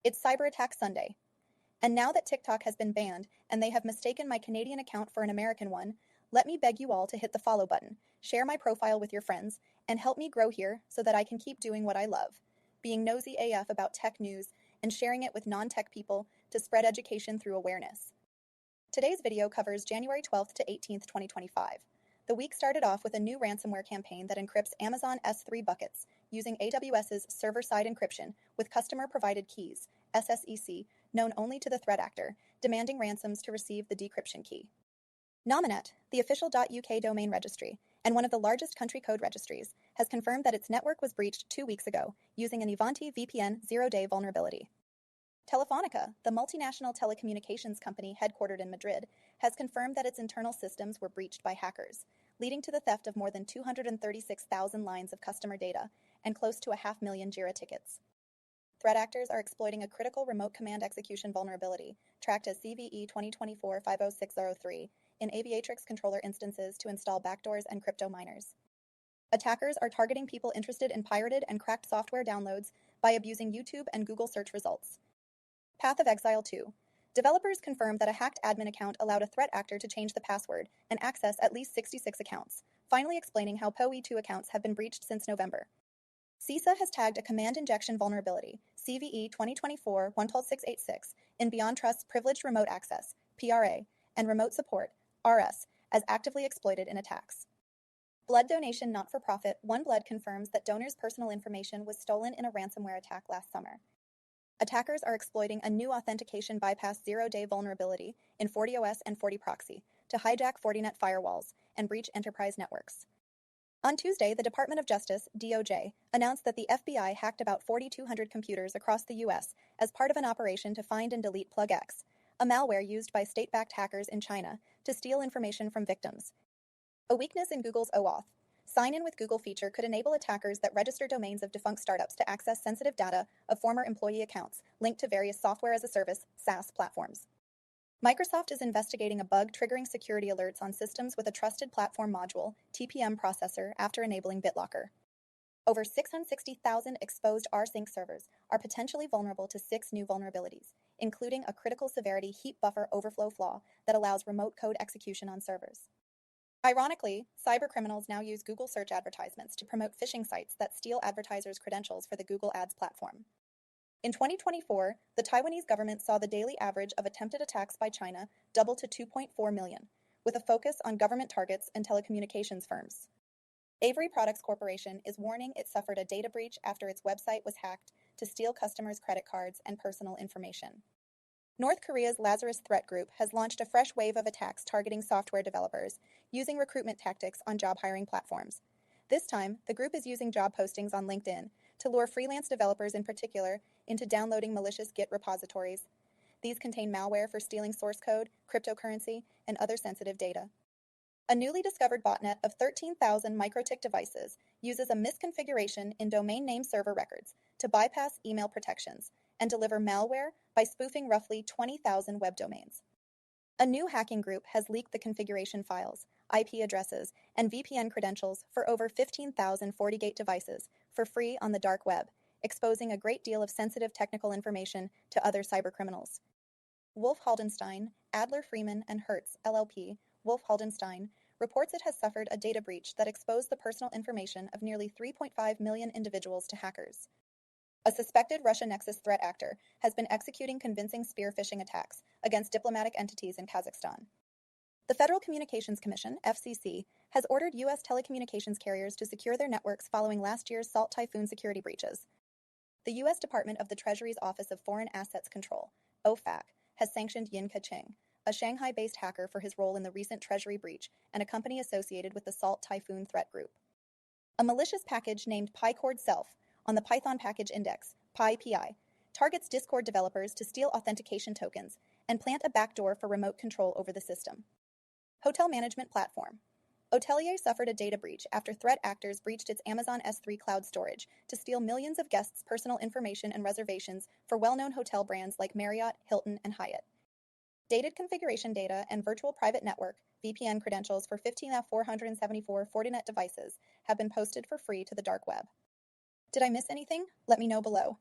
It's Cyberattack Sunday. And now that TikTok has been banned and they have mistaken my Canadian account for an American one, let me beg you all to hit the follow button, share my profile with your friends, and help me grow here so that I can keep doing what I love, being nosy AF about tech news and sharing it with non-tech people to spread education through awareness. Today's video covers January 12th to 18th, 2025. The week started off with a new ransomware campaign that encrypts Amazon S3 buckets using AWS's server-side encryption with customer-provided keys, SSEC, known only to the threat actor, demanding ransoms to receive the decryption key. Nominet, the official .uk domain registry, and one of the largest country code registries, has confirmed that its network was breached 2 weeks ago using an Ivanti VPN zero-day vulnerability. Telefonica, the multinational telecommunications company headquartered in Madrid, has confirmed that its internal systems were breached by hackers, leading to the theft of more than 236,000 lines of customer data and close to 500,000 JIRA tickets. Threat actors are exploiting a critical remote command execution vulnerability, tracked as CVE 2024-50603, in Aviatrix controller instances to install backdoors and crypto miners. Attackers are targeting people interested in pirated and cracked software downloads by abusing YouTube and Google search results. Path of Exile 2. Developers confirmed that a hacked admin account allowed a threat actor to change the password and access at least 66 accounts, finally explaining how PoE2 accounts have been breached since November. CISA has tagged a command injection vulnerability, CVE 2024-112686, in BeyondTrust's Privileged Remote Access, PRA, and Remote Support, RS, as actively exploited in attacks. Blood donation not-for-profit OneBlood confirms that donors' personal information was stolen in a ransomware attack last summer. Attackers are exploiting a new authentication bypass zero-day vulnerability in FortiOS and FortiProxy to hijack Fortinet firewalls and breach enterprise networks. On Tuesday, the Department of Justice, DOJ, announced that the FBI hacked about 4,200 computers across the U.S. as part of an operation to find and delete PlugX, a malware used by state-backed hackers in China to steal information from victims. A weakness in Google's OAuth. Sign-in with Google feature could enable attackers that register domains of defunct startups to access sensitive data of former employee accounts linked to various software-as-a-service, SaaS platforms. Microsoft is investigating a bug triggering security alerts on systems with a Trusted Platform Module, TPM processor after enabling BitLocker. Over 660,000 exposed rsync servers are potentially vulnerable to 6 new vulnerabilities, including a critical severity heap buffer overflow flaw that allows remote code execution on servers. Ironically, cybercriminals now use Google search advertisements to promote phishing sites that steal advertisers' credentials for the Google Ads platform. In 2024, the Taiwanese government saw the daily average of attempted attacks by China double to 2.4 million, with a focus on government targets and telecommunications firms. Avery Products Corporation is warning it suffered a data breach after its website was hacked to steal customers' credit cards and personal information. North Korea's Lazarus Threat Group has launched a fresh wave of attacks targeting software developers, using recruitment tactics on job hiring platforms. This time, the group is using job postings on LinkedIn to lure freelance developers in particular into downloading malicious Git repositories. These contain malware for stealing source code, cryptocurrency, and other sensitive data. A newly discovered botnet of 13,000 microtik devices uses a misconfiguration in domain name server records to bypass email protections and deliver malware by spoofing roughly 20,000 web domains. A new hacking group has leaked the configuration files, IP addresses, and VPN credentials for over 15,000 FortiGate devices for free on the dark web, exposing a great deal of sensitive technical information to other cybercriminals. Wolf Haldenstein, Adler Freeman, and Hertz, LLP, Wolf Haldenstein, reports it has suffered a data breach that exposed the personal information of nearly 3.5 million individuals to hackers. A suspected Russia Nexus threat actor has been executing convincing spear phishing attacks against diplomatic entities in Kazakhstan. The Federal Communications Commission, FCC, has ordered U.S. telecommunications carriers to secure their networks following last year's Salt Typhoon security breaches. The U.S. Department of the Treasury's Office of Foreign Assets Control, OFAC, has sanctioned Yin Kaching, a Shanghai-based hacker, for his role in the recent Treasury breach and a company associated with the Salt Typhoon threat group. A malicious package named PyCord Self on the Python Package Index, PyPI, targets Discord developers to steal authentication tokens and plant a backdoor for remote control over the system. Hotel Management Platform. Hotelier suffered a data breach after threat actors breached its Amazon S3 cloud storage to steal millions of guests' personal information and reservations for well-known hotel brands like Marriott, Hilton, and Hyatt. Dated configuration data and virtual private network, VPN credentials for 15,474 Fortinet devices have been posted for free to the dark web. Did I miss anything? Let me know below.